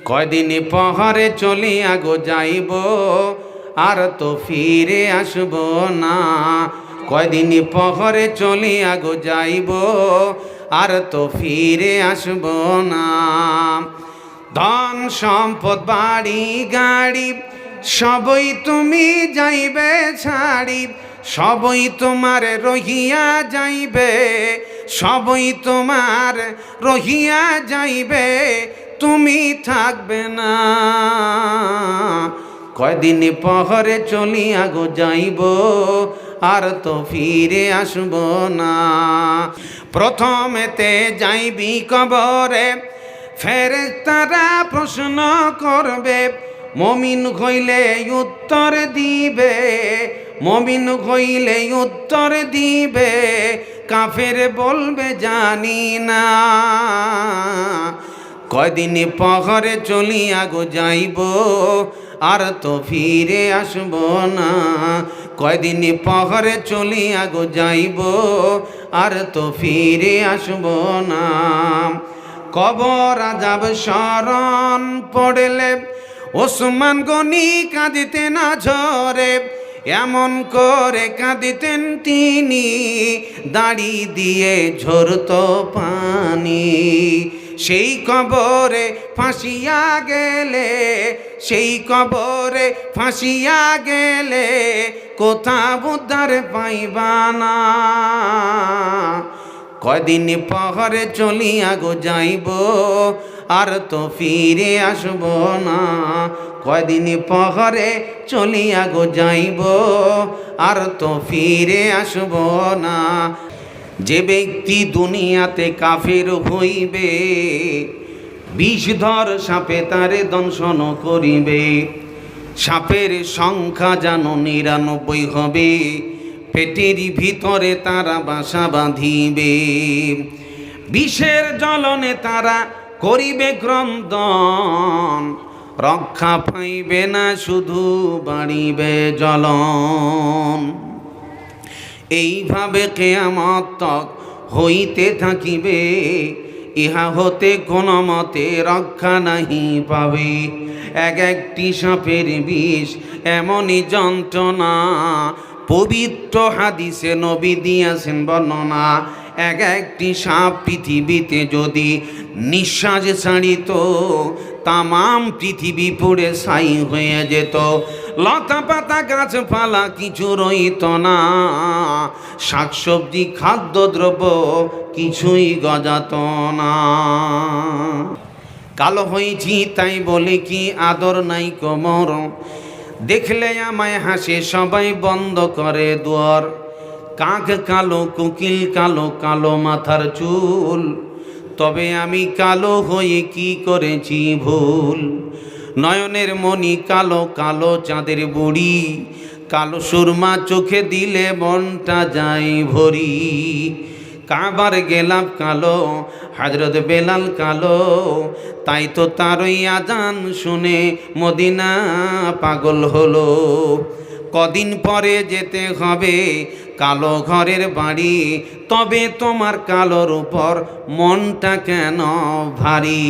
কয়দিন পহরে চলিয়া গো যাইব, আর তো ফিরে আসব না। কয়দিন পহরে চলিয়া গো যাইব, আর তো ফিরে আসব না। ধন সম্পদ বাড়ি গাড়ি সবই তুমি যাইবে ছাড়ি, সবই তোমার রহিয়া যাইবে, সবই তোমার রহিয়া যাইবে, তুমি থাকবে না। কয়দিন পহরে চলিয়া গো যাইব, আর তো ফিরে আসব না। প্রথমেতে যাইবি কবরে, ফেরেশতারা প্রশ্ন করবে, মুমিন হইলে উত্তর দিবে, মুমিন হইলে উত্তর দিবে, কাফের বলবে জানি না। কয়দিন পহরে চলিয়া গো যাইব, আর তো ফিরে আসব না। কয়দিন পহরে চলিয়া গো যাইব, আর তো ফিরে আসব না। কবর আযাব স্মরণ পড়লে ওসমান গনি কাঁদিতে না ঝরে, এমন করে কাঁদিতেন তিনি, দাড়ি দিয়ে ঝরতো পানি। সেই কবরে ফাঁসিয়া গেলে, সেই কবরে ফাঁসিয়া গেলে, কোথাও উদ্ধার পাইবা না। কয়দিন পহরে চলিয়া গো যাইব, আর তো ফিরে আসব না। কয়দিন পহরে চলিয়া গো যাইব, আর তো ফিরে আসব না। যে ব্যক্তি দুনিয়াতে কাফের হইবে, বিষধর সাপে তারে দংশন করিবে। সাপের সংখ্যা যেন ৯৯ হবে, পেটের ভিতরে তারা বাসা বাঁধিবে। বিষের জ্বলনে তারা করিবে ক্রন্দন, রক্ষা পাইবে না শুধু বাড়িবে জ্বলন। এইভাবে কিয়ামত তক হইতে থাকিবে, ইহা হতে কোনো মতে রক্ষা নাহি পাবে। এক একটি সাপের বিষ এমনই যন্ত্রণা, পবিত্র হাদিসে নবী দিয়াছেন বর্ণনা। এক একটি সাপ পৃথিবীতে যদি নিঃশ্বাস ছাড়িত, তামাম পৃথিবী পুড়ে ছাই হয়ে যেত। লতা পাতা গাছপালা কিছু রইত না, শাকসবজি খাদ্যদ্রব্য কিছুই গজাত না। কালো হয়েছি তাই বলে কি আদর নাই কোমর, দেখলে আমায় হাসে সবাই বন্ধ করে দুয়ার। কাক কালো, কোকিল কালো, কালো মাথার চুল, তবে আমি কালো হয়ে কি করেছি ভুল। নয়নের মণি কালো, কালো চাঁদের বুড়ি, কালো সুরমা চোখে দিলে মনটা যায় ভরি। কাবার গেলাম কালো, হযরত বেলাল কালো, তাই তো তারই আজান শুনে মদিনা পাগল হলো। কদিন পরে যেতে হবে কালো ঘরের বাড়ি, তবে তোমার কালোর উপর মনটা কেন ভারী।